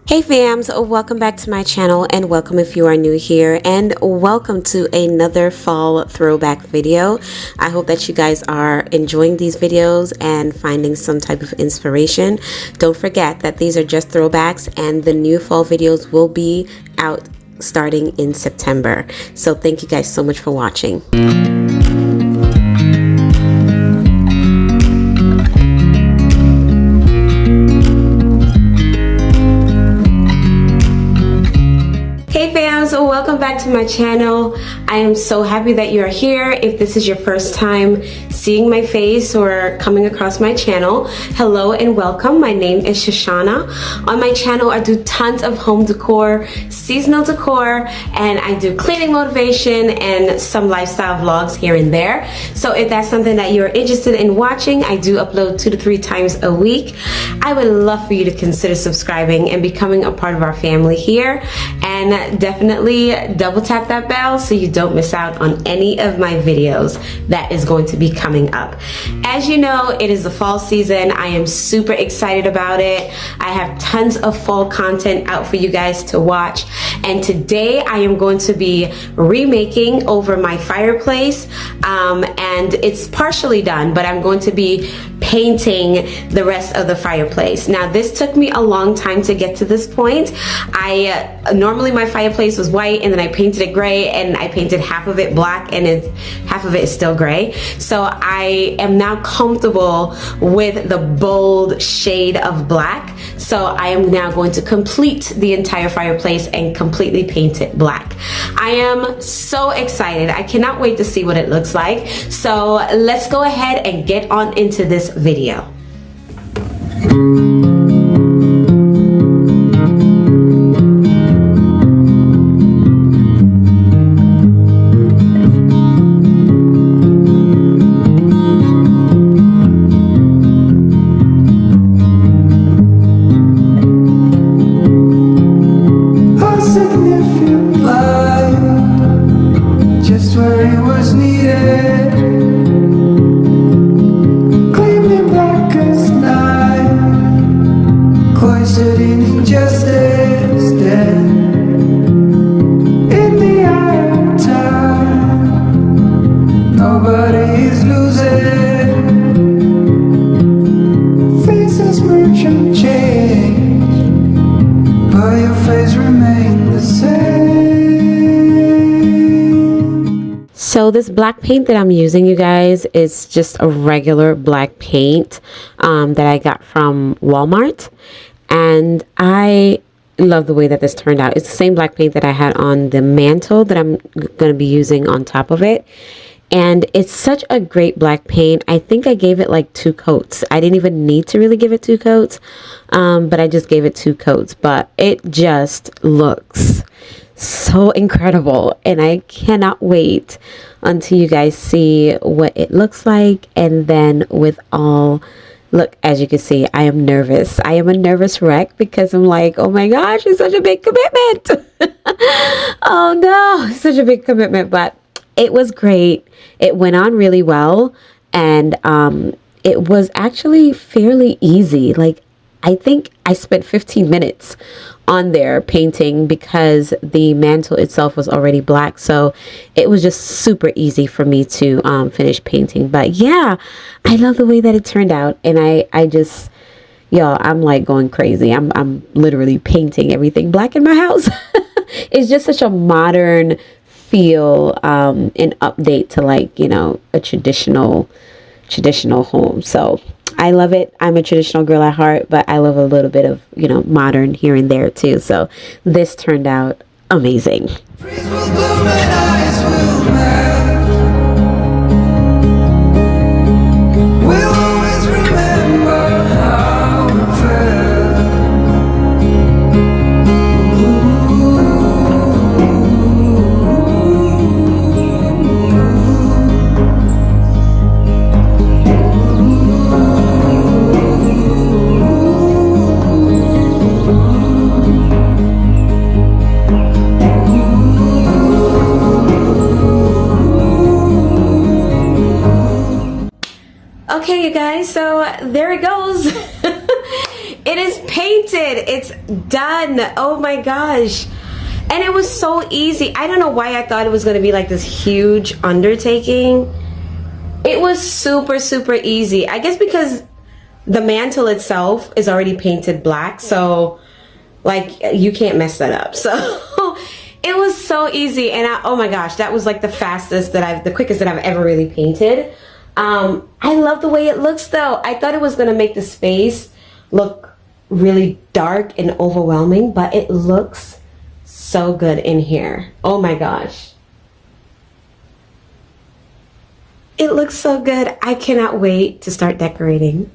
Hey fams, welcome back to my channel and welcome if you are new here and welcome to another fall throwback video. I hope that you guys are enjoying these videos and finding some type of inspiration. Don't forget that these are just throwbacks and the new fall videos will be out starting in September. So thank you guys so much for watching. Hey fams, welcome back to my channel. I am so happy that you're here. If this is your first time seeing my face or coming across my channel, hello and welcome. My name is Shushana. On my channel, I do tons of home decor, seasonal decor, and I do cleaning motivation and some lifestyle vlogs here and there. So if that's something that you're interested in watching, I do upload 2 to 3 times a week. I would love for you to consider subscribing and becoming a part of our family here. And definitely double tap that bell so you don't miss out on any of my videos that is going to be coming up. As you know, it is the fall season. I am super excited about it. I have tons of fall content out for you guys to watch. And today I am going to be remaking over my fireplace. And it's partially done, but I'm going to be painting the rest of the fireplace. Now this took me a long time to get to this point. Normally my fireplace was white and then I painted it gray and I painted half of it black and half of it is still gray. So I am now comfortable with the bold shade of black. So I am now going to complete the entire fireplace and completely paint it black. I am so excited. I cannot wait to see what it looks like. So let's go ahead and get on into this video. So this black paint that I'm using, you guys, is just a regular black paint that I got from Walmart. And I love the way that this turned out. It's the same black paint that I had on the mantle that I'm going to be using on top of it. And it's such a great black paint. I think I gave it like 2 coats. I didn't even need to really give it 2 coats, but I just gave it 2 coats. But it just looks so incredible, and I cannot wait until you guys see what it looks like. And then with all, look, as you can see, I am nervous. I am a nervous wreck because I'm like, oh my gosh, it's such a big commitment. Oh no, such a big commitment. But it was great. It went on really well, and it was actually fairly easy. Like, I think I spent 15 minutes on there painting because the mantle itself was already black. So it was just super easy for me to finish painting. But yeah, I love the way that it turned out. And I just, y'all, I'm like going crazy. I'm literally painting everything black in my house. It's just such a modern feel and update to, like, you know, a traditional home. So I love it. I'm a traditional girl at heart, but I love a little bit of, you know, modern here and there too. So this turned out amazing. Okay, you guys, so there it goes. It is painted. It's done. Oh my gosh. And it was so easy. I don't know why I thought it was going to be like this huge undertaking. It was super, super easy. I guess because the mantle itself is already painted black. So like you can't mess that up. So it was so easy. And oh my gosh, that was like the quickest that I've ever really painted. I love the way it looks though. I thought it was going to make the space look really dark and overwhelming, but it looks so good in here. Oh my gosh. It looks so good. I cannot wait to start decorating.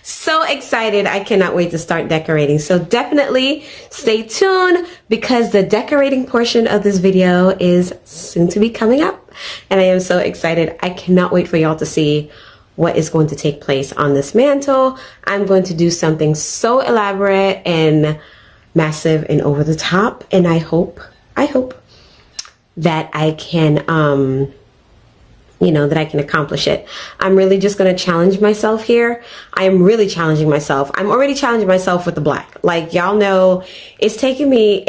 So excited. I cannot wait to start decorating. So definitely stay tuned because the decorating portion of this video is soon to be coming up. And I am so excited. I cannot wait for y'all to see what is going to take place on this mantle. I'm going to do something so elaborate and massive and over the top. And I hope that I can, that I can accomplish it. I'm really just going to challenge myself here. I am really challenging myself. I'm already challenging myself with the black. Like y'all know, it has taken me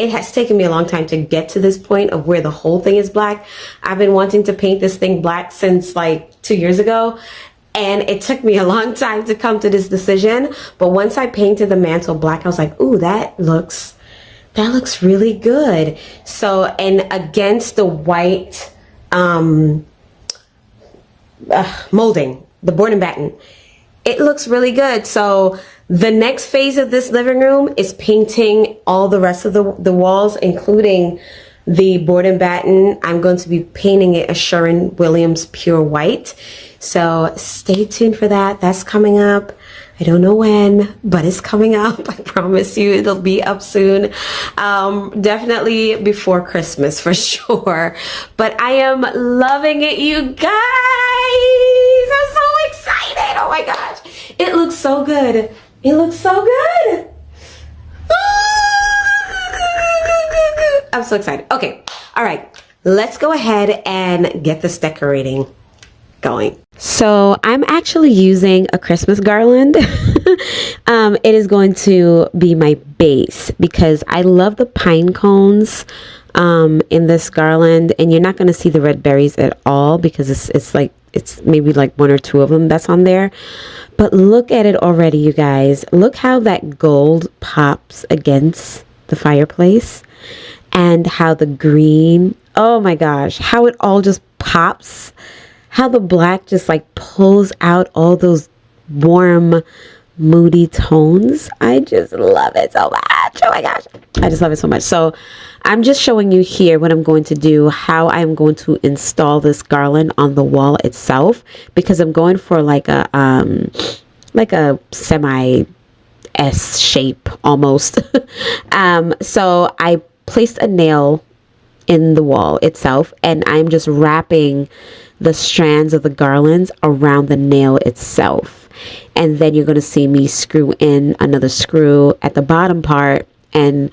a long time to get to this point of where the whole thing is black. I've been wanting to paint this thing black since like 2 years ago. And it took me a long time to come to this decision. But once I painted the mantle black, I was like, ooh, that looks really good. So, and against the white, molding, the board and batten, it looks really good. So the next phase of this living room is painting all the rest of the walls, including the board and batten. I'm going to be painting it a Sherwin-Williams pure white. So stay tuned for that. That's coming up. I don't know when, but it's coming up. I promise you it'll be up soon. Definitely before Christmas for sure. But I am loving it, you guys. I'm so excited. Oh my gosh. It looks so good. It looks so good. I'm so excited. Okay. All right. Let's go ahead and get this decorating going. So I'm actually using a Christmas garland. It is going to be my base because I love the pine cones in this garland, and you're not going to see the red berries at all because it's maybe like 1 or 2 of them that's on there. But look at it already, you guys. Look how that gold pops against the fireplace and how the green, oh my gosh, how it all just pops. How the black just like pulls out all those warm, moody tones. I just love it so much. Oh my gosh. I just love it so much. So I'm just showing you here what I'm going to do, how I'm going to install this garland on the wall itself, because I'm going for like a semi S shape almost. So I placed a nail in the wall itself, and I'm just wrapping the strands of the garlands around the nail itself. And then you're going to see me screw in another screw at the bottom part and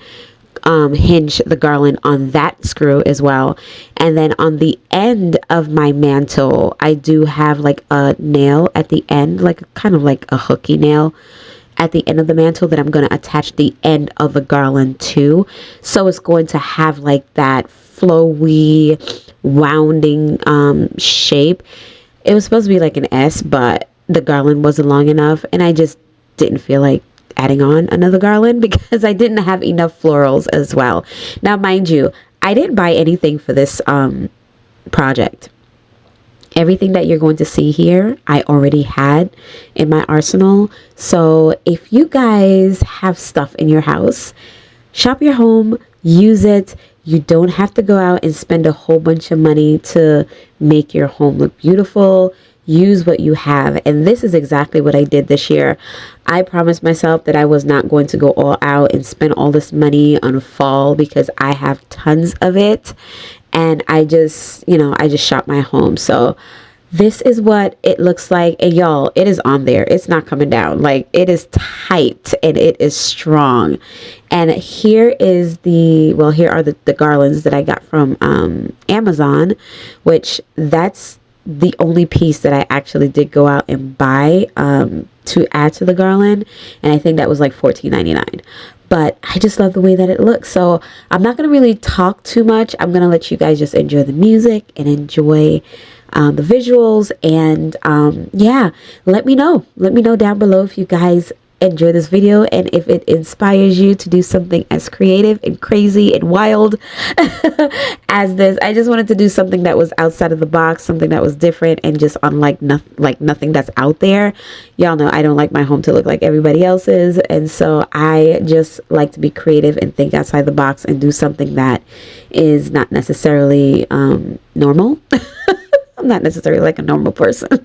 hinge the garland on that screw as well. And then on the end of my mantle, I do have like a nail at the end, like kind of like a hooky nail at the end of the mantle that I'm going to attach the end of the garland to. So it's going to have like that flowy, wounding shape. It was supposed to be like an S, but the garland wasn't long enough, and I just didn't feel like adding on another garland because I didn't have enough florals as well. Now, mind you, I didn't buy anything for this project. Everything that you're going to see here, I already had in my arsenal. So if you guys have stuff in your house, shop your home, use it. You don't have to go out and spend a whole bunch of money to make your home look beautiful. Use what you have. And this is exactly what I did this year. I promised myself that I was not going to go all out and spend all this money on fall because I have tons of it. And I just shop my home. So this is what it looks like. And y'all, it is on there. It's not coming down. Like, it is tight and it is strong. And here are the garlands that I got from Amazon, which that's the only piece that I actually did go out and buy to add to the garland, and I think that was like $14.99. But I just love the way that it looks. So I'm not going to really talk too much. I'm going to let you guys just enjoy the music and enjoy the visuals. And yeah, let me know down below if you guys enjoy this video and if it inspires you to do something as creative and crazy and wild as this. I just wanted to do something that was outside of the box, something that was different and just unlike nothing that's out there. Y'all know I don't like my home to look like everybody else's, and so I just like to be creative and think outside the box and do something that is not necessarily normal. I'm not necessarily like a normal person.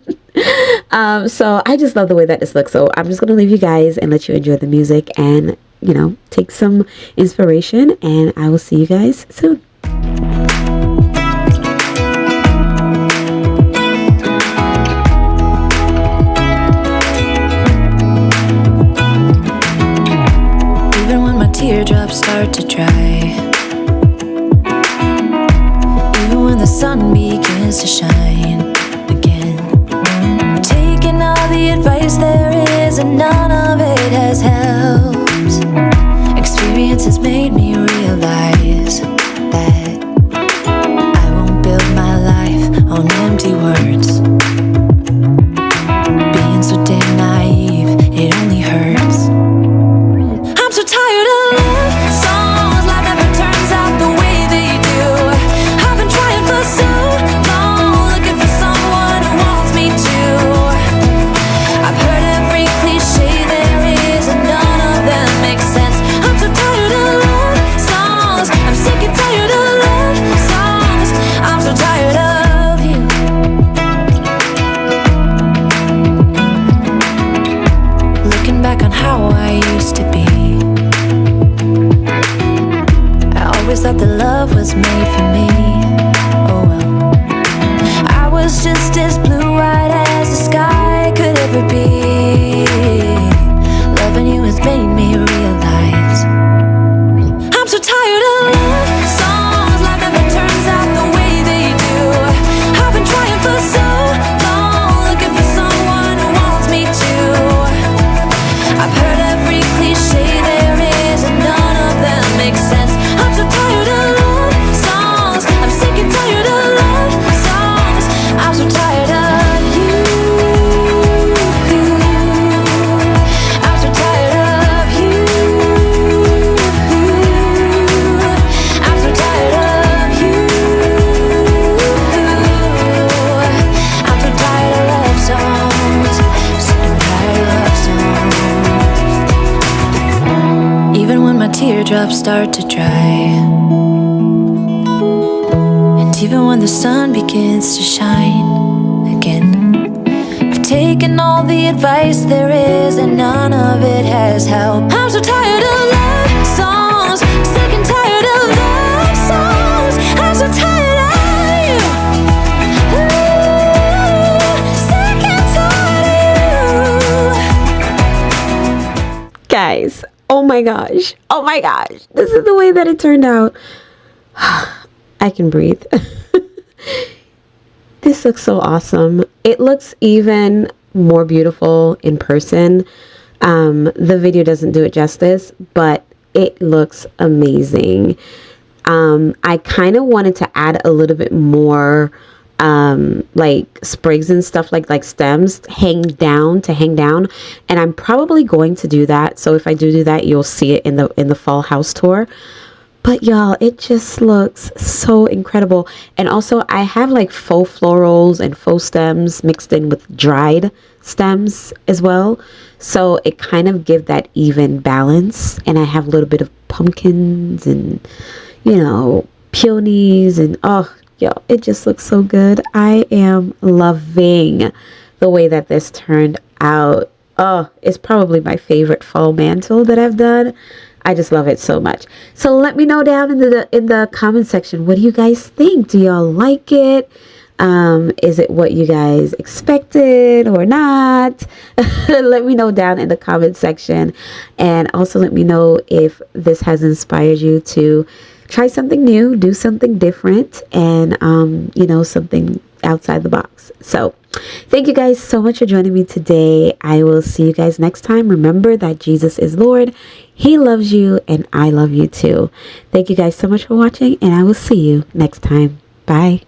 So I just love the way that this looks. So I'm just going to leave you guys and let you enjoy the music and, you know, take some inspiration, and I will see you guys soon. Even when my teardrops start to dry, even when the sun begins to shine again, I'm taking all the advice there is and none of it has helped. Experience has made me realize that I won't build my life on empty words. Being so damn naive, it only hurts. I'm so tired of love songs. Life never turns out the way they do. I've been trying for so long, looking for someone who wants me to. I've heard every cliche there is and none of them make sense. I'm so tired of love songs. I'm sick and tired of love songs. I'm so tired of you. Looking back on how I used to be, I always thought that love was made for me. Oh well, I was just as blue-eyed as the sky could ever be. Loving you has made me realize I'm so tired of love songs. Life never turns out the way they do. I've been trying for so long, looking for someone who wants me to. I've heard every cliche there is and none of them make sense. I'm so tired of love songs. I'm sick and tired of love songs. I'm so tired of you. I'm so tired of you. I'm so tired of you. I'm so tired of love songs. Sick and tired of love songs. Even when my teardrops start to dry, and even when the sun begins to shine again, I've taken all the advice there is and none of it has helped. I'm so tired of love songs, sick and tired of love songs. I'm so tired of you. Ooh, sick and tired of you. Guys, oh my gosh, this is the way that it turned out. I can breathe. This looks so awesome. It looks even more beautiful in person. The video doesn't do it justice, but it looks amazing. I kind of wanted to add a little bit more like sprigs and stuff, like stems hang down, and I'm probably going to do that. So if I do that, you'll see it in the fall house tour. But y'all, it just looks so incredible. And also I have like faux florals and faux stems mixed in with dried stems as well, so it kind of give that even balance. And I have a little bit of pumpkins and, you know, peonies, and oh yo, it just looks so good. I am loving the way that this turned out. Oh, it's probably my favorite fall mantle that I've done. I just love it so much. So let me know down in the comment section, what do you guys think? Do y'all like it? Is it what you guys expected or not? Let me know down in the comment section, and also let me know if this has inspired you to try something new, do something different, and you know, something outside the box. So thank you guys so much for joining me today. I will see you guys next time. Remember that Jesus is Lord. He loves you and I love you too. Thank you guys so much for watching, and I will see you next time. Bye.